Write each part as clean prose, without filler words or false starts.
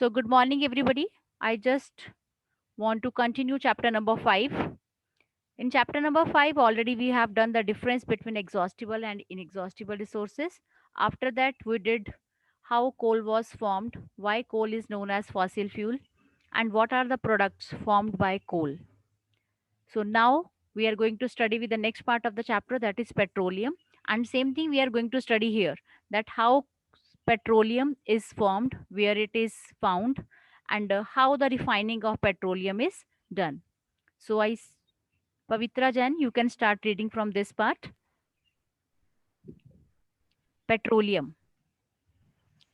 So, good morning, everybody. I just want to continue chapter number 5. In chapter number 5, already we have done the difference between exhaustible and inexhaustible resources. After that, we did how coal was formed, why coal is known as fossil fuel, and what are the products formed by coal. So, now we are going to study with the next part of the chapter, that is petroleum. And same thing we are going to study here, that how petroleum is formed, where it is found, and how the refining of petroleum is done. So, Pavitra Jain, you can start reading from this part. Petroleum.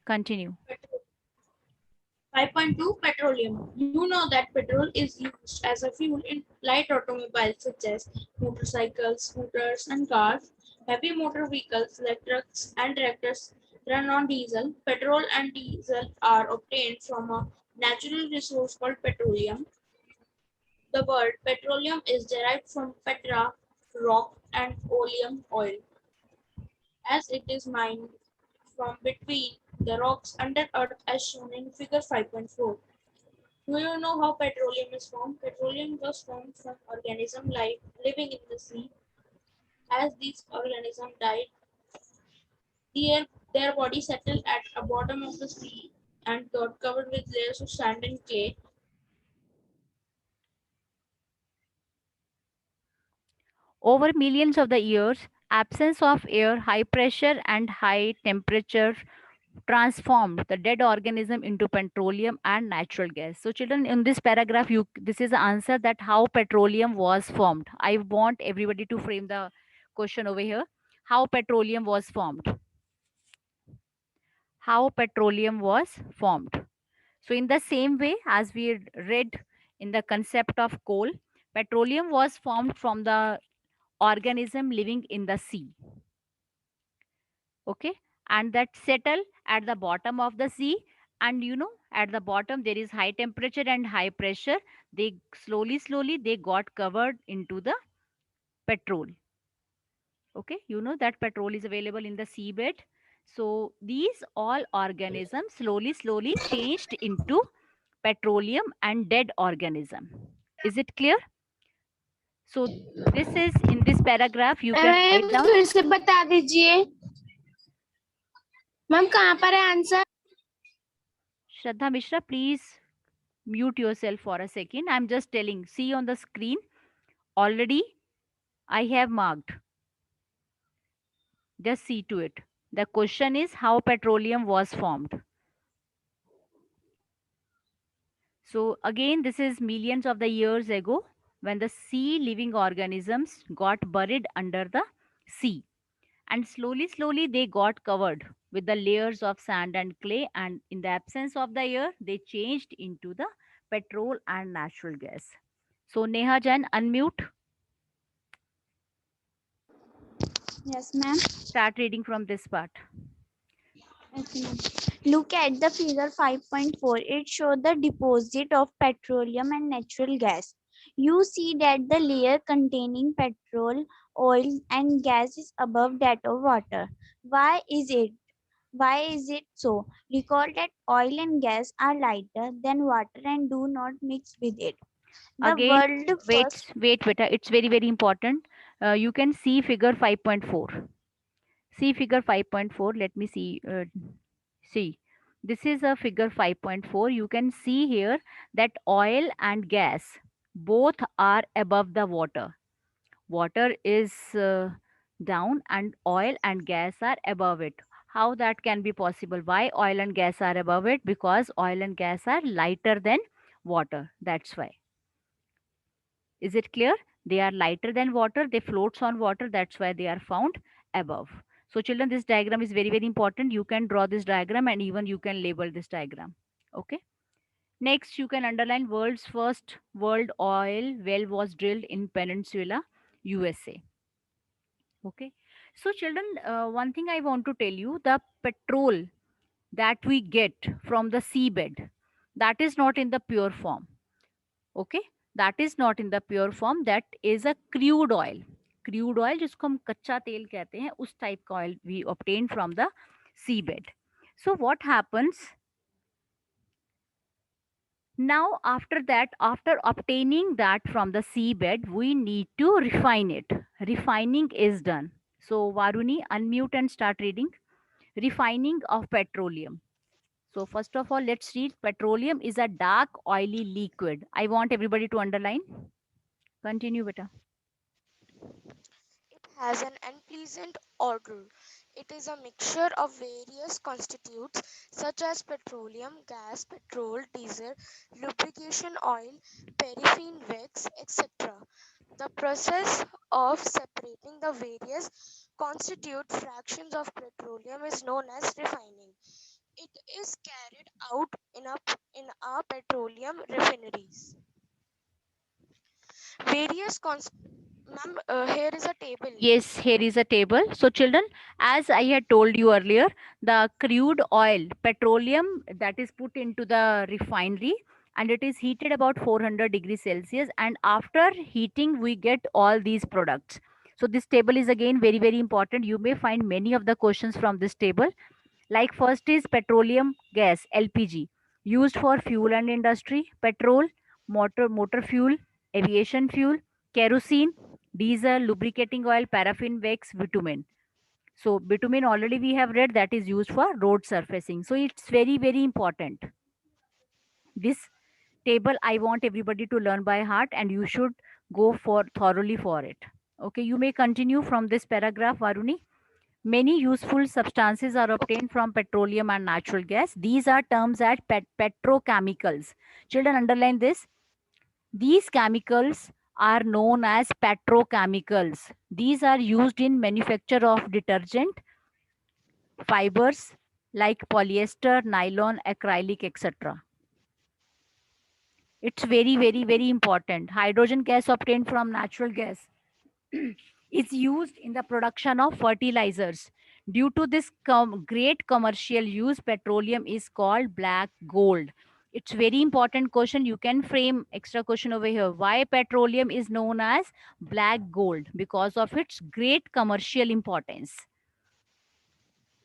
Continue. 5.2 Petroleum. You know that petrol is used as a fuel in light automobiles such as motorcycles, scooters, and cars. Heavy motor vehicles like trucks and tractors run on diesel. Petrol and diesel are obtained from a natural resource called petroleum. The word petroleum is derived from petra, rock, and oleum, oil, as it is mined from between the rocks under earth as shown in figure 5.4. Do you know how petroleum is formed? Petroleum was formed from organisms living in the sea. As these organisms died, their body settled at the bottom of the sea and got covered with layers of sand and clay. Over millions of the years, absence of air, high pressure, and high temperature transformed the dead organism into petroleum and natural gas. So, children, in this paragraph, you this is the answer that how petroleum was formed. I want everybody to frame the question over here. How petroleum was formed. How petroleum was formed. So, in the same way as we read in the concept of coal, petroleum was formed from the organism living in the sea. Okay, and that settle at the bottom of the sea, and at the bottom there is high temperature and high pressure. They slowly they got covered into the petrol. Okay, that petrol is available in the seabed. So these all organisms slowly changed into petroleum and dead organism. Is it clear? So this is in this paragraph you can ma'am write down. फिर से बता दीजिए ma'am कहाँ पर है answer Shraddha Mishra, please mute yourself for a second. I'm just telling. See on the screen. Already I have marked. Just see to it. The question is how petroleum was formed. So again, this is millions of the years ago when the sea living organisms got buried under the sea. And slowly they got covered with the layers of sand and clay. And in the absence of the air, they changed into the petrol and natural gas. So Neha Jain, unmute. yes ma'am Start reading from this part. okay, ma'am. Look at the figure 5.4. It shows the deposit of petroleum and natural gas. You see that the layer containing petrol, oil, and gas is above that of water. Why is it? Why is it so? Recall that oil and gas are lighter than water and do not mix with it. The Again, world wait, first. wait, beta. It's very important. You can see figure 5.4. See figure 5.4. Let me see. See. This is a figure 5.4. You can see here that oil and gas both are above the water. Water is down and oil and gas are above it. How that can be possible? Why oil and gas are above it? Because oil and gas are lighter than water. That's why. Is it clear? They are lighter than water. They floats on water. That's why they are found above. So children, this diagram is very important. You can draw this diagram and even you can label this diagram. Okay. Next, you can underline world's first world oil well was drilled in Peninsula, USA. Okay. So children, one thing I want to tell you, the petrol that we get from the seabed, that is not in the pure form. Okay, that is not in the pure form. That is a crude oil. Crude oil जिसको हम कच्चा तेल कहते हैं, उस type का oil we obtain from the seabed. So what happens? Now, after that, after obtaining that from the seabed, we need to refine it. Refining is done. So, Varuni, unmute and start reading. Refining of petroleum. So, first of all, let's read. Petroleum is a dark, oily liquid. I want everybody to underline. Continue, beta. It has an unpleasant odor. It is a mixture of various constituents such as petroleum, gas, petrol, diesel, lubrication oil, paraffin wax, etc. The process of separating the various constituent fractions of petroleum is known as refining. It is carried out in our petroleum refineries. Various Ma'am, here is a table. Yes, here is a table. So, children, as I had told you earlier, the crude oil, petroleum that is put into the refinery and it is heated about 400 degrees Celsius. And after heating, we get all these products. So, this table is again very, very important. You may find many of the questions from this table. Like first is petroleum gas, LPG, used for fuel and industry, petrol, motor fuel, aviation fuel, kerosene, diesel, lubricating oil, paraffin, wax, bitumen. So bitumen already we have read that is used for road surfacing. So it's very, very important. This table I want everybody to learn by heart and you should go for thoroughly for it. Okay, you may continue from this paragraph, Varuni. Many useful substances are Okay. obtained from petroleum and natural gas. These are terms as petrochemicals. Children, underline this. These chemicals are known as petrochemicals. These are used in manufacture of detergent, fibers like polyester, nylon, acrylic, etc. It's very, very, very important. Hydrogen gas obtained from natural gas is used in the production of fertilizers. Due to this great commercial use, petroleum is called black gold. It's very important question. You can frame extra question over here. Why petroleum is known as black gold? Because of its great commercial importance.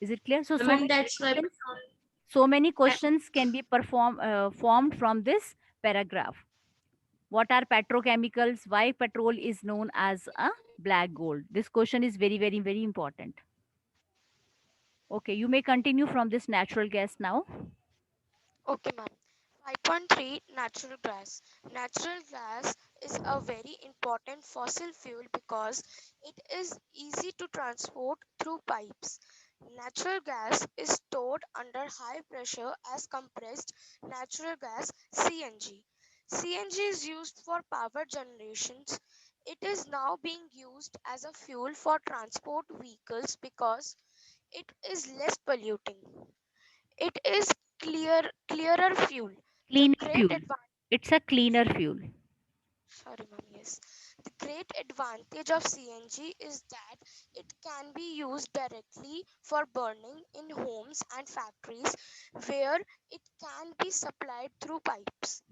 Is it clear? So, And that's why petrol. so many questions can be formed from this paragraph. What are petrochemicals? Why petrol is known as a black gold? This question is very, very, very important. Okay, you may continue from this natural gas now. Okay, ma'am. 5.3 Natural gas. Natural gas is a very important fossil fuel because it is easy to transport through pipes. Natural gas is stored under high pressure as compressed natural gas CNG. CNG is used for power generations. It is now being used as a fuel for transport vehicles because it is less polluting. It is clearer fuel. The Cleaner great fuel. advantage, It's a cleaner fuel. sorry, ma'am, yes. The great advantage of CNG is that it can be used directly for burning in homes and factories where it can be supplied through pipes.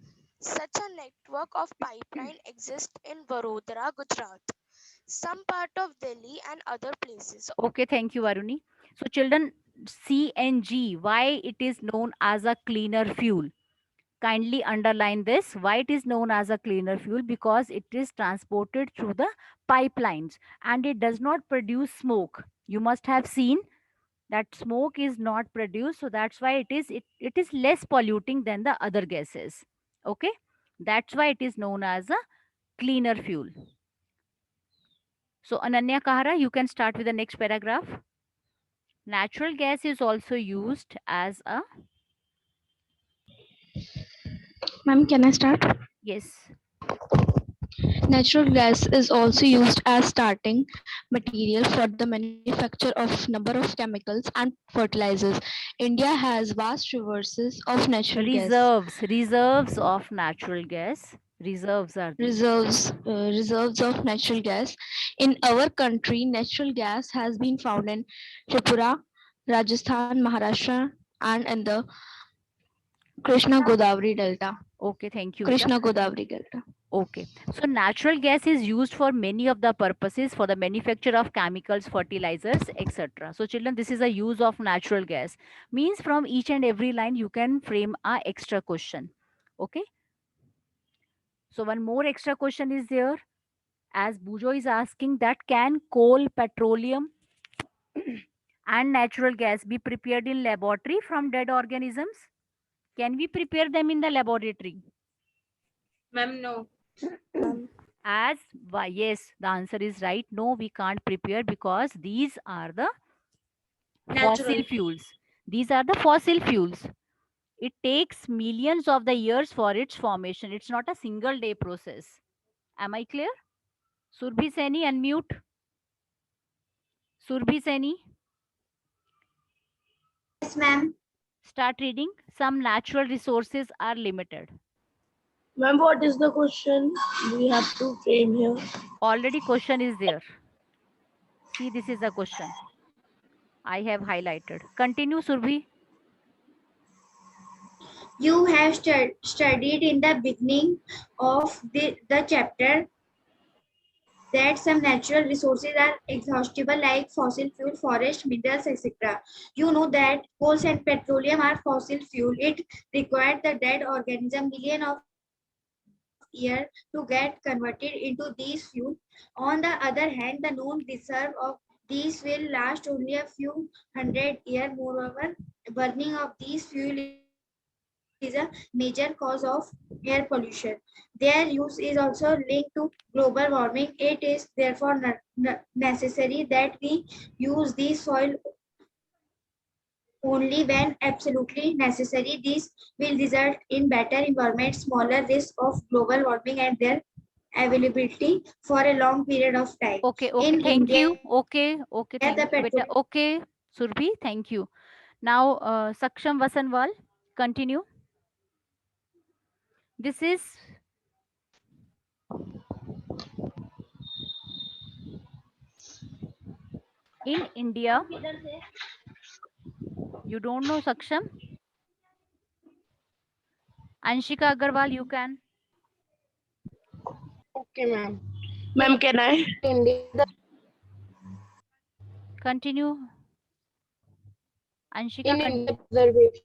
Such a network of pipeline exists in Vadodara, Gujarat, some part of Delhi and other places. Okay, thank you, Varuni. So, children, CNG, why it is known as a cleaner fuel? Kindly underline this. Why it is known as a cleaner fuel? Because it is transported through the pipelines and it does not produce smoke. You must have seen that smoke is not produced, so that's why it is less polluting than the other gases. Okay, that's why it is known as a cleaner fuel. So Ananya Kahara, you can start with the next paragraph. Natural gas is also used as a, Ma'am, can I start? yes, Natural gas is also used as starting material for the manufacture of number of chemicals and fertilizers. India has vast resources of natural gas. reserves of natural gas. Reserves are these. Reserves of natural gas. In our country, natural gas has been found in Tripura, Rajasthan, Maharashtra, and in the Krishna Godavari Delta. Okay, thank you, Vita. Krishna Godavari Delta. Okay, so natural gas is used for many of the purposes for the manufacture of chemicals, fertilizers, etc. So, children, this is a use of natural gas. Means from each and every line you can frame a extra question. Okay. So one more extra question is there. As Bujo is asking that can coal, petroleum and natural gas be prepared in laboratory from dead organisms? Can we prepare them in the laboratory? Ma'am, no. As why? Yes, the answer is right. No, we can't prepare because these are the fossil Natural. fuels. These are the fossil fuels. It takes millions of the years for its formation. It's not a single day process. Am I clear? Surbhi Seni, unmute. Surbhi Seni, Yes, ma'am. start reading. Some natural resources are limited. Ma'am, what is the question we have to frame here? Already question is there. See, this is the question. I have highlighted. Continue, Surbhi. You have studied in the beginning of the chapter that some natural resources are exhaustible like fossil fuel, forest, minerals, etc. You know that coals and petroleum are fossil fuel. It required the dead organism million of years to get converted into these fuel. On the other hand, the known reserve of these will last only a few hundred years. Moreover, burning of these fuel is a major cause of air pollution. Their use is also linked to global warming. It is therefore necessary that we use these soil only when absolutely necessary. This will result in better environment, smaller risk of global warming, and their availability for a long period of time. Okay, okay. In Thank India, you. Okay, okay. the Thank you, beta. petroleum Okay, Surbhi. Thank you. Now, Saksham Vasanwal, continue. This is in India. You don't know Saksham? Anshika Agarwal, you can Okay, ma'am. Ma'am, can I? India, the continue. Anshika, in India Preservation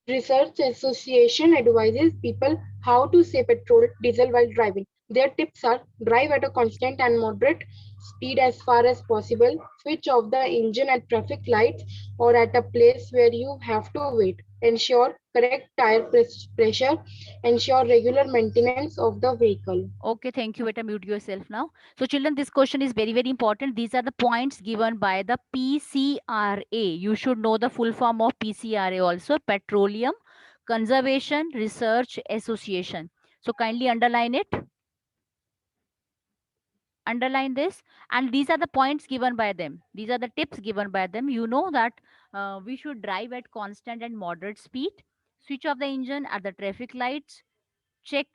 Research Association advises people how to save petrol, diesel while driving. Their tips are drive at a constant and moderate speed as far as possible, switch off the engine at traffic lights or at a place where you have to wait, ensure correct tire pressure, ensure regular maintenance of the vehicle. Okay, thank you. Beta, mute yourself now. So, children, this question is very, very important. These are the points given by the PCRA. You should know the full form of PCRA also, Petroleum Conservation Research Association. So, kindly underline it. Underline this. And these are the points given by them. These are the tips given by them. You know that we should drive at constant and moderate speed, switch off the engine at the traffic lights, check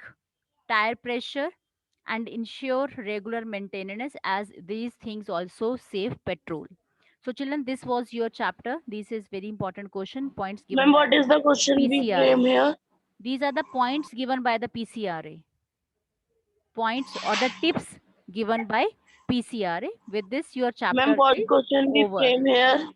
tire pressure, and ensure regular maintenance, as these things also save petrol. So children, this was your chapter. This is very important question, points given Ma'am, by what the is the question we frame PCRA. here? These are the points given by the PCRA. Points or the tips given by PCRA. With this, your Ma'am, chapter what is question we over. frame here?